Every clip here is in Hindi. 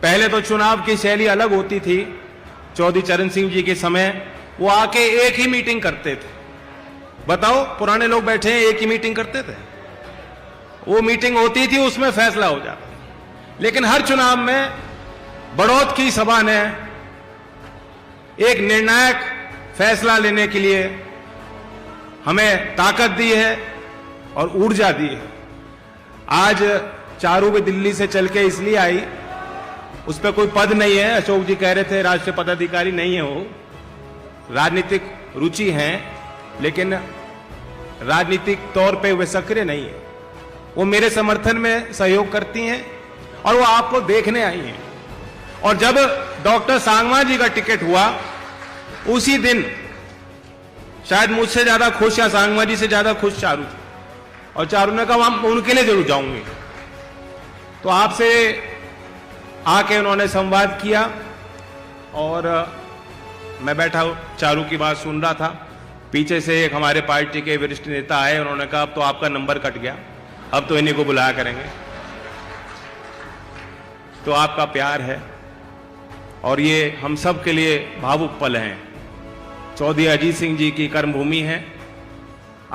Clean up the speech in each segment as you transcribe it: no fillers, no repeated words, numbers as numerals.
पहले तो चुनाव की शैली अलग होती थी। चौधरी चरण सिंह जी के समय वो आके एक ही मीटिंग करते थे। बताओ, पुराने लोग बैठे हैं, एक ही मीटिंग करते थे। वो मीटिंग होती थी, उसमें फैसला हो जाता। लेकिन हर चुनाव में बड़ौत की सभा ने एक निर्णायक फैसला लेने के लिए हमें ताकत दी है और ऊर्जा दी है। आज चारू भी दिल्ली से चल के इसलिए आई, उस पर कोई पद नहीं है। अशोक जी कह रहे थे राष्ट्रीय पदाधिकारी नहीं है, वो राजनीतिक रुचि है लेकिन राजनीतिक तौर पे वे सक्रिय नहीं है। वो मेरे समर्थन में सहयोग करती हैं और वो आपको देखने आई हैं। और जब डॉक्टर सांगवान जी का टिकट हुआ, उसी दिन शायद मुझसे ज्यादा खुश या सांगवान जी से ज्यादा खुश चारू थी। और चारू ने कहा हम उनके लिए जरूर जाऊंगे। तो आपसे आके उन्होंने संवाद किया और मैं बैठा चारू की बात सुन रहा था। पीछे से एक हमारे पार्टी के वरिष्ठ नेता आए, उन्होंने कहा अब तो आपका नंबर कट गया, अब तो इन्हीं को बुलाया करेंगे। तो आपका प्यार है और ये हम सब के लिए भावुक पल हैं। चौधरी अजीत सिंह जी की कर्मभूमि है।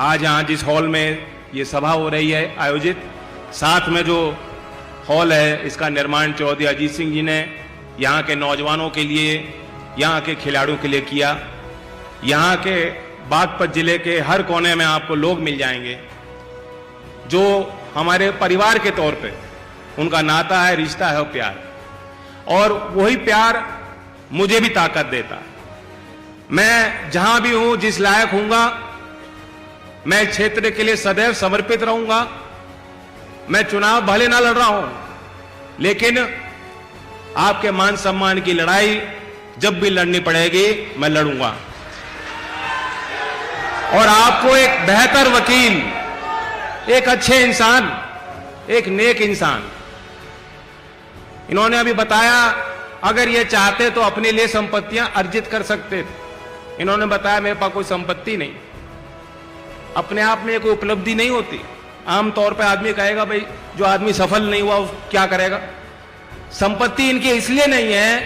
आज यहां जिस हॉल में ये सभा हो रही है आयोजित, साथ में जो हॉल है इसका निर्माण चौधरी अजीत सिंह जी ने यहाँ के नौजवानों के लिए, यहाँ के खिलाड़ियों के लिए किया। यहाँ के बागपत जिले के हर कोने में आपको लोग मिल जाएंगे जो हमारे परिवार के तौर पे उनका नाता है, रिश्ता है और प्यार। और वही प्यार मुझे भी ताकत देता है। मैं जहां भी हूं, जिस लायक हूंगा, मैं क्षेत्र के लिए सदैव समर्पित रहूंगा। मैं चुनाव भले ना लड़ रहा हूं, लेकिन आपके मान सम्मान की लड़ाई जब भी लड़नी पड़ेगी मैं लड़ूंगा। और आपको एक बेहतर वकील, एक अच्छे इंसान, एक नेक इंसान, इन्होंने अभी बताया अगर ये चाहते तो अपने लिए संपत्तियां अर्जित कर सकते थे। इन्होंने बताया मेरे पास कोई संपत्ति नहीं। अपने आप में कोई उपलब्धि नहीं होती। आमतौर पे आदमी कहेगा भाई जो आदमी सफल नहीं हुआ वो क्या करेगा। संपत्ति इनकी इसलिए नहीं है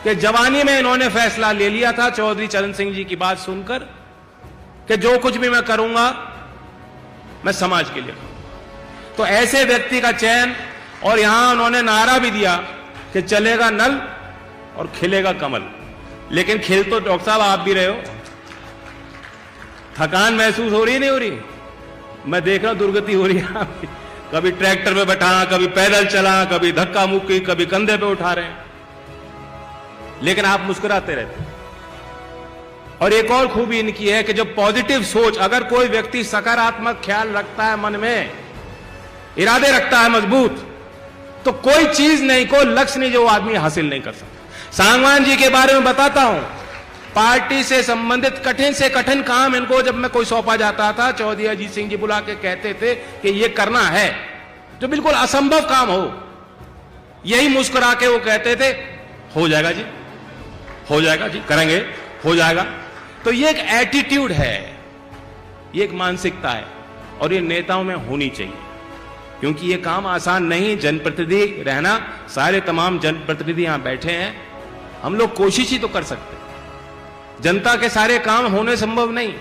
कि जवानी में इन्होंने फैसला ले लिया था चौधरी चरण सिंह जी की बात सुनकर कि जो कुछ भी मैं करूंगा मैं समाज के लिए करूंगा। तो ऐसे व्यक्ति का चयन, और यहां उन्होंने नारा भी दिया कि चलेगा नल और खिलेगा कमल। लेकिन खिल तो डॉक्टर साहब आप भी रहे हो। थकान महसूस हो रही नहीं हो रही? मैं देख रहा हूं दुर्गति हो रही है। कभी ट्रैक्टर में बैठा, कभी पैदल चला, कभी धक्का मुक्की, कभी कंधे पे उठा रहे हैं, लेकिन आप मुस्कुराते रहते हैं। और एक और खूबी इनकी है कि जब पॉजिटिव सोच, अगर कोई व्यक्ति सकारात्मक ख्याल रखता है, मन में इरादे रखता है मजबूत, तो कोई चीज नहीं, कोई लक्ष्य नहीं जो आदमी हासिल नहीं कर सकता। सांगवान जी के बारे में बताता हूं। पार्टी से संबंधित कठिन से कठिन काम इनको जब मैं कोई सौंपा जाता था, चौधरी अजीत सिंह जी बुला के कहते थे कि ये करना है, जो बिल्कुल असंभव काम हो, यही मुस्कुरा के वो कहते थे हो जाएगा जी, हो जाएगा जी, करेंगे, हो जाएगा। तो ये एक एटीट्यूड है, ये एक मानसिकता है और ये नेताओं में होनी चाहिए, क्योंकि ये काम आसान नहीं। जनप्रतिनिधि रहना, सारे तमाम जनप्रतिनिधि यहां बैठे हैं, हम लोग कोशिश ही तो कर सकते हैं। जनता के सारे काम होने संभव नहीं,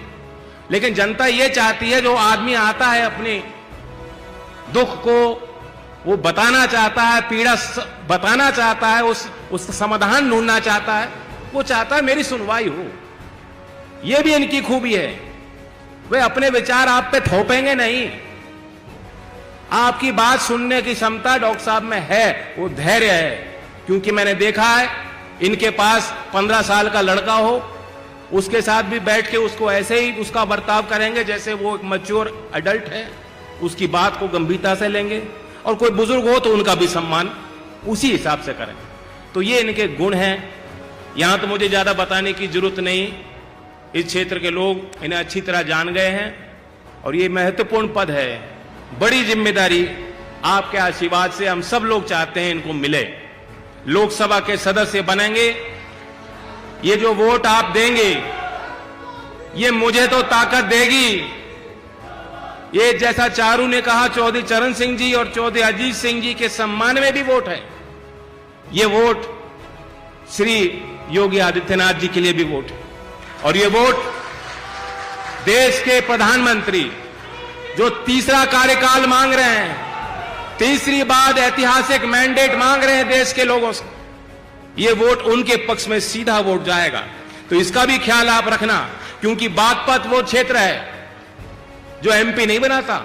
लेकिन जनता ये चाहती है जो आदमी आता है अपने दुख को वो बताना चाहता है, पीड़ा बताना चाहता है, उस समाधान ढूंढना चाहता है, वो चाहता है मेरी सुनवाई हो। ये भी इनकी खूबी है। वे अपने विचार आप पे थोपेंगे नहीं। आपकी बात सुनने की क्षमता डॉक्टर साहब में है, वो धैर्य है। क्योंकि मैंने देखा है इनके पास 15 साल का लड़का हो, उसके साथ भी बैठ के उसको ऐसे ही उसका बर्ताव करेंगे जैसे वो एक मैच्योर एडल्ट है, उसकी बात को गंभीरता से लेंगे, और कोई बुजुर्ग हो तो उनका भी सम्मान उसी हिसाब से करेंगे। तो ये इनके गुण हैं। यहां तो मुझे ज्यादा बताने की जरूरत नहीं, इस क्षेत्र के लोग इन्हें अच्छी तरह जान गए हैं। और ये महत्वपूर्ण पद है, बड़ी जिम्मेदारी, आपके आशीर्वाद से हम सब लोग चाहते हैं इनको मिले। लोकसभा के सदस्य बनेंगे, ये जो वोट आप देंगे ये मुझे तो ताकत देगी। ये जैसा चारू ने कहा, चौधरी चरण सिंह जी और चौधरी अजीत सिंह जी के सम्मान में भी वोट है। ये वोट श्री योगी आदित्यनाथ जी के लिए भी वोट है, और ये वोट देश के प्रधानमंत्री जो तीसरा कार्यकाल मांग रहे हैं, तीसरी बार ऐतिहासिक मैंडेट मांग रहे हैं देश के लोगों से, ये वोट उनके पक्ष में सीधा वोट जाएगा। तो इसका भी ख्याल आप रखना, क्योंकि बागपत वो क्षेत्र है जो एमपी नहीं बनाता,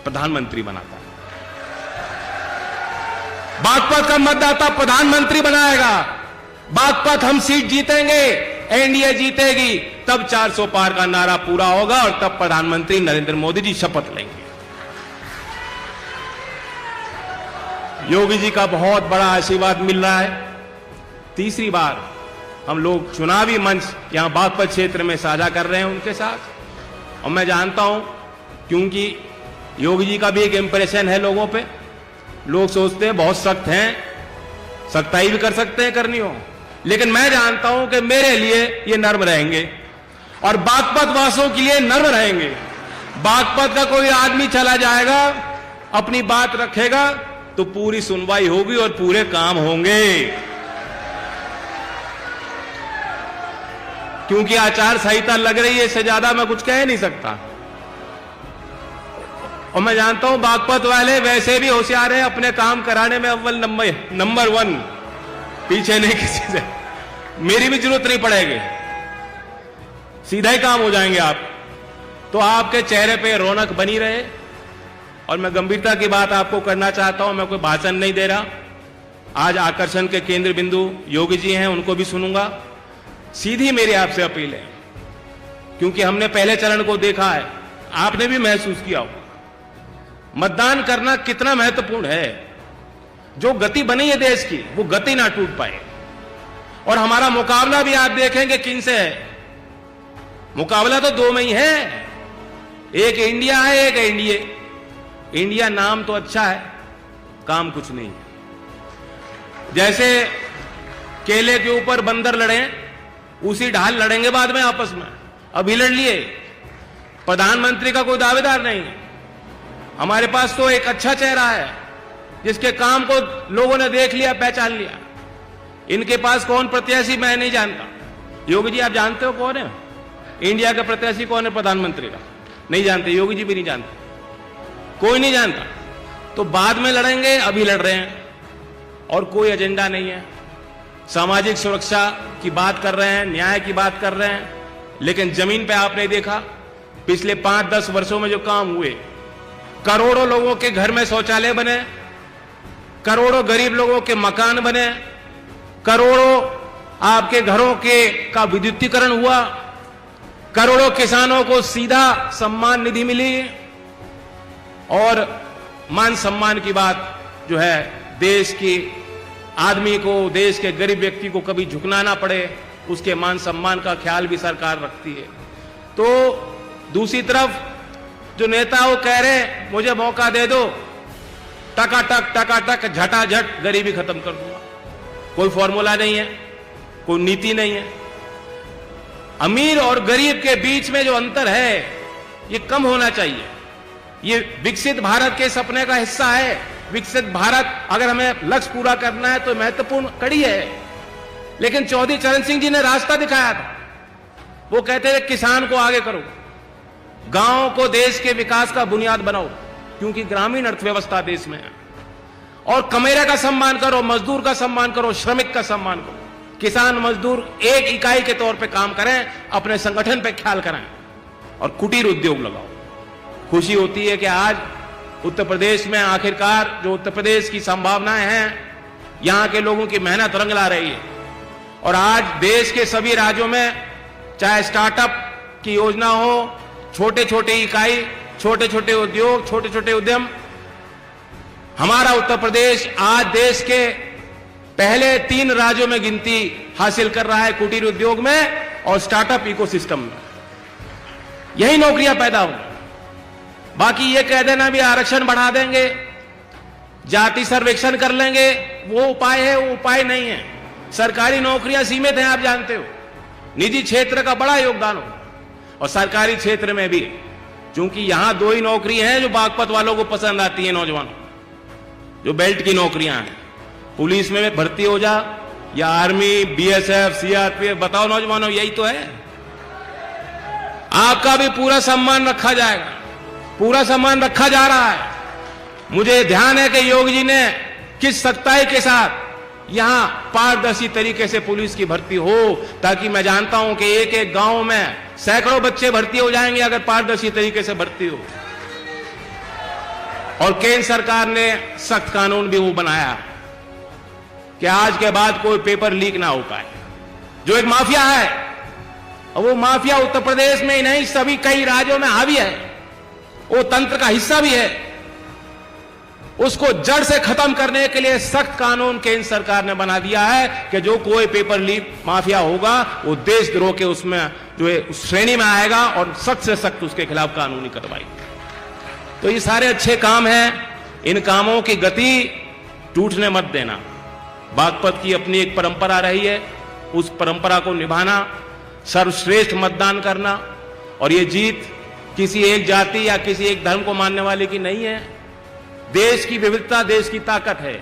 प्रधानमंत्री बनाता है। बागपत का मतदाता प्रधानमंत्री बनाएगा। बागपत हम सीट जीतेंगे, एनडीए जीतेगी, तब 400 पार का नारा पूरा होगा और तब प्रधानमंत्री नरेंद्र मोदी जी शपथ लेंगे। योगी जी का बहुत बड़ा आशीर्वाद मिल रहा है। तीसरी बार हम लोग चुनावी मंच यहां बागपत क्षेत्र में साझा कर रहे हैं उनके साथ, और मैं जानता हूं क्योंकि योगी जी का भी एक इंप्रेशन है लोगों पे। लोग सोचते हैं बहुत सख्त हैं, सख्ताई भी कर सकते हैं करनी हो, लेकिन मैं जानता हूं कि मेरे लिए ये नर्म रहेंगे और बागपत वासियों के लिए नर्म रहेंगे। बागपत का कोई आदमी चला जाएगा, अपनी बात रखेगा तो पूरी सुनवाई होगी और पूरे काम होंगे, क्योंकि आचार संहिता लग रही है, इससे ज्यादा मैं कुछ कह नहीं सकता। और मैं जानता हूं बागपत वाले वैसे भी होशियार हैं, अपने काम कराने में अव्वल नंबर 1, पीछे नहीं किसी से, मेरी भी जरूरत नहीं पड़ेगी, सीधा ही काम हो जाएंगे आप। तो आपके चेहरे पे रौनक बनी रहे। और मैं गंभीरता की बात आपको करना चाहता हूं, मैं कोई भाषण नहीं दे रहा। आज आकर्षण के केंद्र बिंदु योगी जी हैं, उनको भी सुनूंगा। सीधी मेरी आपसे अपील है, क्योंकि हमने पहले चरण को देखा है, आपने भी महसूस किया हो मतदान करना कितना महत्वपूर्ण है। जो गति बनी है देश की, वो गति ना टूट पाए। और हमारा मुकाबला भी आप देखेंगे किन से है। मुकाबला तो दो में ही है, एक इंडिया है, एक एनडीए। इंडिया नाम तो अच्छा है, काम कुछ नहीं है। जैसे केले के ऊपर बंदर लड़े, उसी ढाल लड़ेंगे बाद में आपस में। अभी लड़ लिए, प्रधानमंत्री का कोई दावेदार नहीं है। हमारे पास तो एक अच्छा चेहरा है जिसके काम को लोगों ने देख लिया, पहचान लिया। इनके पास कौन प्रत्याशी मैं नहीं जानता। योगी जी आप जानते हो कौन है इंडिया का प्रत्याशी, कौन है प्रधानमंत्री का? नहीं जानते, योगी जी भी नहीं जानते, कोई नहीं जानता। तो बाद में लड़ेंगे, अभी लड़ रहे हैं और कोई एजेंडा नहीं है। सामाजिक सुरक्षा की बात कर रहे हैं, न्याय की बात कर रहे हैं, लेकिन जमीन पे आपने देखा पिछले 5-10 वर्षों में जो काम हुए, करोड़ों लोगों के घर में शौचालय बने, करोड़ों गरीब लोगों के मकान बने, करोड़ों आपके घरों का विद्युतीकरण हुआ, करोड़ों किसानों को सीधा सम्मान निधि मिली, और मान सम्मान की बात जो है, देश की आदमी को, देश के गरीब व्यक्ति को कभी झुकना ना पड़े, उसके मान सम्मान का ख्याल भी सरकार रखती है। तो दूसरी तरफ जो नेता वो कह रहे मुझे मौका दे दो, टकाटक झटाझट गरीबी खत्म कर दूंगा। कोई फॉर्मूला नहीं है, कोई नीति नहीं है। अमीर और गरीब के बीच में जो अंतर है ये कम होना चाहिए। ये विकसित भारत के सपने का हिस्सा है। विकसित भारत अगर हमें लक्ष्य पूरा करना है तो महत्वपूर्ण कड़ी है। लेकिन चौधरी चरण सिंह जी ने रास्ता दिखाया था। वो कहते थे किसान को आगे करो, गांव को देश के विकास का बुनियाद बनाओ, क्योंकि ग्रामीण अर्थव्यवस्था देश में है। और कमेरे का सम्मान करो, मजदूर का सम्मान करो, श्रमिक का सम्मान करो। किसान मजदूर एक इकाई के तौर पे काम करें, अपने संगठन पे ख्याल करें और कुटीर उद्योग लगाओ। खुशी होती है कि आज उत्तर प्रदेश में आखिरकार जो उत्तर प्रदेश की संभावनाएं हैं, यहां के लोगों की मेहनत रंग ला रही है। और आज देश के सभी राज्यों में चाहे स्टार्टअप की योजना हो, छोटे छोटे इकाई, छोटे छोटे उद्योग, छोटे छोटे उद्यम, हमारा उत्तर प्रदेश आज देश के पहले 3 राज्यों में गिनती हासिल कर रहा है कुटीर उद्योग में और स्टार्टअप इकोसिस्टम में। यही नौकरियां पैदा होंगी। बाकी ये कह देना भी आरक्षण बढ़ा देंगे, जाति सर्वेक्षण कर लेंगे, वो उपाय है, वो उपाय नहीं है। सरकारी नौकरियां सीमित हैं, आप जानते हो। निजी क्षेत्र का बड़ा योगदान हो, और सरकारी क्षेत्र में भी, क्योंकि यहां 2 ही नौकरी हैं जो बागपत वालों को पसंद आती है, नौजवानों, जो बेल्ट की नौकरियां हैं, पुलिस में भर्ती हो जा या आर्मी, बीएसएफ, सीआरपीएफ, बताओ नौजवानों, यही तो है। आपका भी पूरा सम्मान रखा जाएगा, पूरा सम्मान रखा जा रहा है। मुझे ध्यान है कि योगी जी ने किस सख्ताई के साथ यहां पारदर्शी तरीके से पुलिस की भर्ती हो, ताकि मैं जानता हूं कि एक एक गांव में सैकड़ों बच्चे भर्ती हो जाएंगे अगर पारदर्शी तरीके से भर्ती हो। और केंद्र सरकार ने सख्त कानून भी वो बनाया कि आज के बाद कोई पेपर लीक ना हो पाए। जो एक माफिया है, और वो माफिया उत्तर प्रदेश में ही नहीं सभी कई राज्यों में हावी है, वो तंत्र का हिस्सा भी है। उसको जड़ से खत्म करने के लिए सख्त कानून केंद्र सरकार ने बना दिया है कि जो कोई पेपर लीक माफिया होगा वो देशद्रोह के उसमें जो है उस श्रेणी में आएगा और सख्त से सख्त उसके खिलाफ कानूनी कार्रवाई। तो ये सारे अच्छे काम हैं, इन कामों की गति टूटने मत देना। बागपत की अपनी एक परंपरा रही है, उस परंपरा को निभाना, सर्वश्रेष्ठ मतदान करना। और ये जीत किसी एक जाति या किसी एक धर्म को मानने वाले की नहीं है। देश की विविधता देश की ताकत है।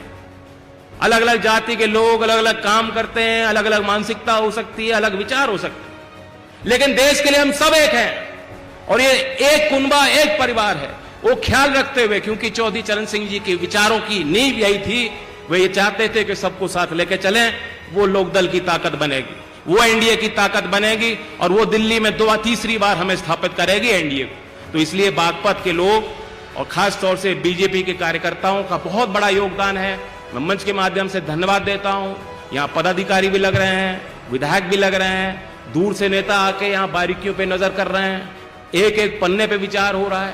अलग अलग जाति के लोग अलग अलग काम करते हैं, अलग अलग मानसिकता हो सकती है, अलग विचार हो सकते हैं, लेकिन देश के लिए हम सब एक हैं। और ये एक कुनबा, एक परिवार है। वो ख्याल रखते हुए, क्योंकि चौधरी चरण सिंह जी के विचारों की नींव यही थी, वे ये चाहते थे कि सबको साथ लेके चलें। वो लोकदल की ताकत बनेगी, वो एनडीए की ताकत बनेगी, और वो दिल्ली में तीसरी बार हमें स्थापित करेगी एनडीए को। तो इसलिए बागपत के लोग और खास तौर से बीजेपी के कार्यकर्ताओं का बहुत बड़ा योगदान है। मैं मंच के माध्यम से धन्यवाद देता हूं। यहाँ पदाधिकारी भी लग रहे हैं, विधायक भी लग रहे हैं, दूर से नेता आके यहाँ बारीकियों पे नजर कर रहे हैं, एक एक पन्ने पे विचार हो रहा है।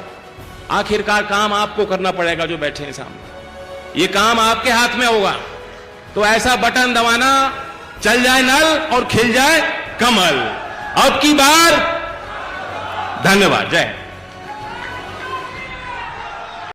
आखिरकार काम आपको करना पड़ेगा जो बैठे हैं सामने, ये काम आपके हाथ में होगा। तो ऐसा बटन दबाना, चल जाए नल और खिल जाए कमल। अब की बार धन्यवाद। जय